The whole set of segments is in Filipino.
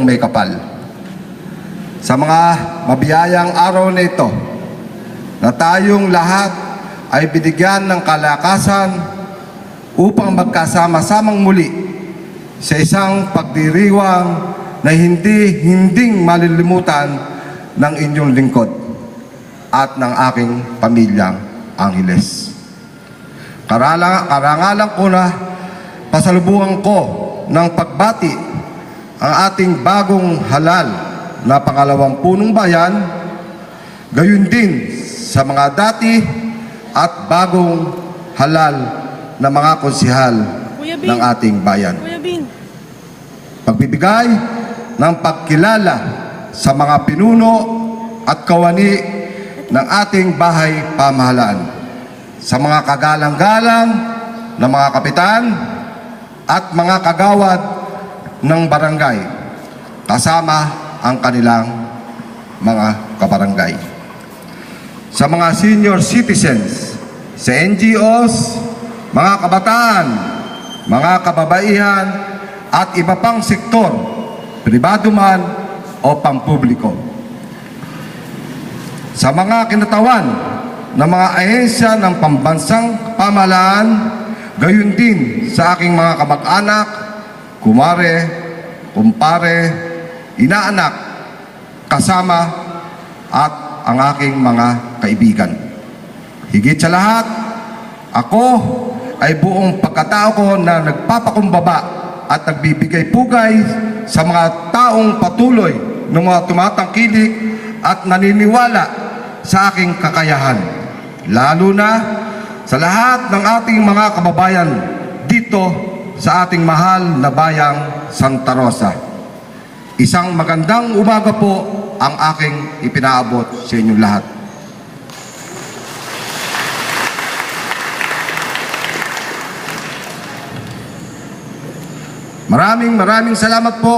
may kapal. Sa mga mabiyayang araw na ito, na tayong lahat ay binigyan ng kalakasan upang magkasama-samang muli sa isang pagdiriwang na hinding malilimutan ng inyong lingkod at ng aking pamilyang Angeles. Karangalan ko na pasalubungan ko ng pagbati ang ating bagong halal na pangalawang punong bayan, gayon din sa mga dati at bagong halal na mga konsihal ng ating bayan. Pagbibigay ng pagkilala sa mga pinuno at kawani ng ating bahay pamahalaan, sa mga kagalang-galang na mga kapitan at mga kagawad ng barangay, kasama ang kanilang mga kabarangay. Sa mga senior citizens, sa NGOs, mga kabataan, mga kababaihan, at iba pang sektor, pribado man o pampubliko. Sa mga kinatawan ng mga ahensya ng pambansang pamahalaan, gayon din sa aking mga kamag-anak, kumare, kumpare, inaanak, kasama, at ang aking mga kaibigan. Higit sa lahat, ako ay buong pagkatao ko na nagpapakumbaba at nagbibigay pugay sa mga taong patuloy ng mga tumatangkilik at naniniwala sa aking kakayahan, lalo na sa lahat ng ating mga kababayan dito sa ating mahal na bayang Santa Rosa. Isang magandang umaga po ang aking ipinaabot sa inyong lahat. Maraming salamat po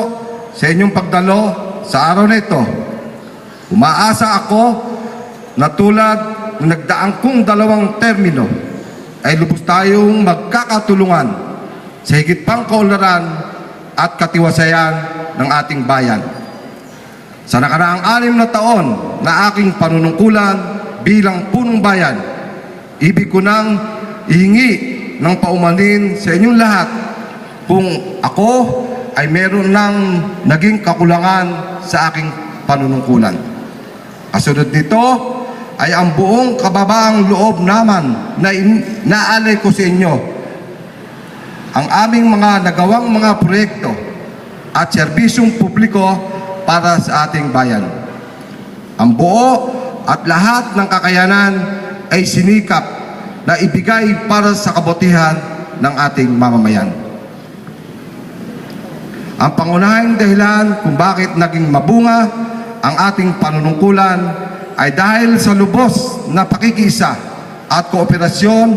sa inyong pagdalo sa araw na ito. Umaasa ako na tulad ng nagdaang kong 2 termino ay lubos tayong magkakatulungan sa higit pang kaunlaran at katiwasayan ng ating bayan. Sa nakaraang 6 na taon na aking panunungkulan bilang punong bayan, ibig ko nang ihingi ng paumanin sa inyong lahat kung ako ay meron ng naging kakulangan sa aking panunungkulan. Kasunod nito ay ang buong kababaang loob naman na naalay ko sa inyo ang aming mga nagawang mga proyekto at serbisyong publiko para sa ating bayan. Ang buo at lahat ng kakayanan ay sinikap na ibigay para sa kabutihan ng ating mamamayan. Ang pangunahing dahilan kung bakit naging mabunga ang ating panunungkulan ay dahil sa lubos na pakikiisa at kooperasyon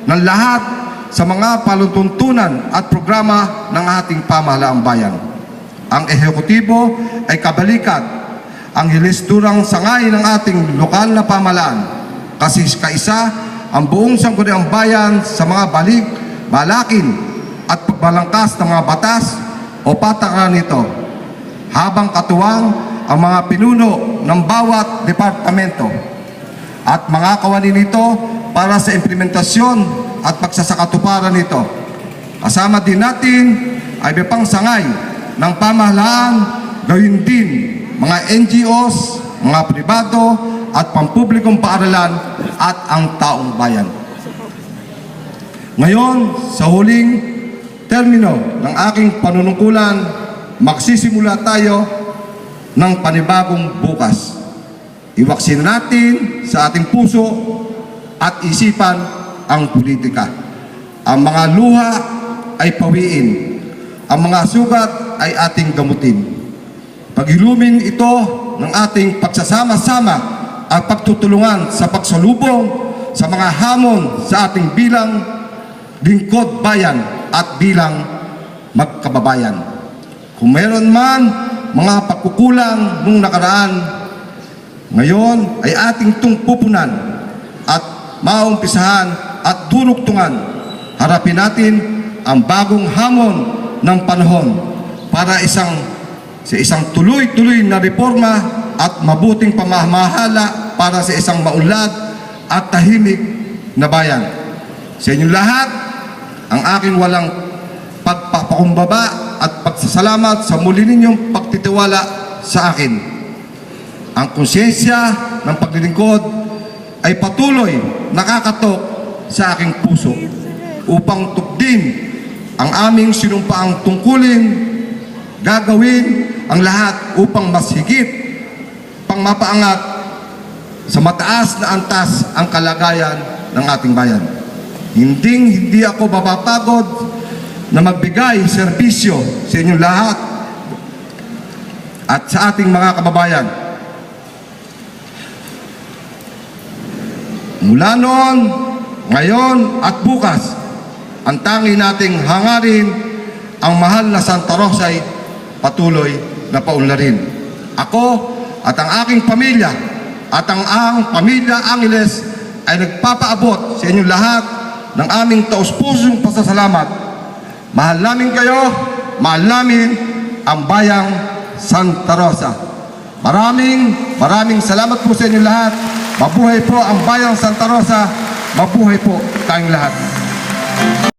ng lahat sa mga palutuntunan at programa ng ating pamahalaang bayan. Ang ehekutibo ay kabalikat ang hilisturang sangay ng ating lokal na pamahalaan, kasi kaisa ang buong sangguniang bayan sa mga balakin at pagbalangkas ng mga batas o patakaran nito, habang katuwang ang mga pinuno ng bawat departamento at mga kawani nito para sa implementasyon at pagsasakatuparan nito. Kasama din natin ay bipang sangay ng pamahalaan, gayon din mga NGOs, mga pribado at pampublikong paaralan at ang taong bayan. Ngayon, sa huling termino ng aking panunungkulan, magsisimula tayo ng panibagong bukas. Iwaksin natin sa ating puso at isipan ang politika. Ang mga luha ay pawiin. Ang mga sugat ay ating gamutin. Paghilumin ito ng ating pagsasama-sama at pagtutulungan sa pagsalubong sa mga hamon sa ating bilang lingkod bayan at bilang magkababayan. Kung meron man mga pagkukulang nung nakaraan, ngayon ay ating tungpupunan at maumpisahan at durugtungan. Harapin natin ang bagong hamon ng panahon para isang sa isang tuloy-tuloy na reforma at mabuting pamamahala para sa isang maunlad at tahimik na bayan. Sa inyong lahat, ang aking walang pagpapakumbaba at pagsasalamat sa muli ninyong pagtitiwala sa akin. Ang konsyensya ng paglilingkod ay patuloy nakakatok sa aking puso upang tukdin ang aming sinumpaang tungkulin, gagawin ang lahat upang mas higit pang mapaangat sa mataas na antas ang kalagayan ng ating bayan. Hindi ako mapapagod na magbigay serbisyo sa inyong lahat at sa ating mga kababayan. Mula noon, ngayon at bukas, ang tangi nating hangarin ang mahal na Santa Rosa ay patuloy na paunlarin. Ako at ang aking pamilya at ang pamilya Angeles ay nagpapaabot sa inyong lahat ng aming taus-pusong pasasalamat. Mahal namin kayo, mahal namin ang bayang Santa Rosa. Maraming salamat po sa inyong lahat. Mabuhay po ang bayang Santa Rosa. Mabuhay po tayong lahat.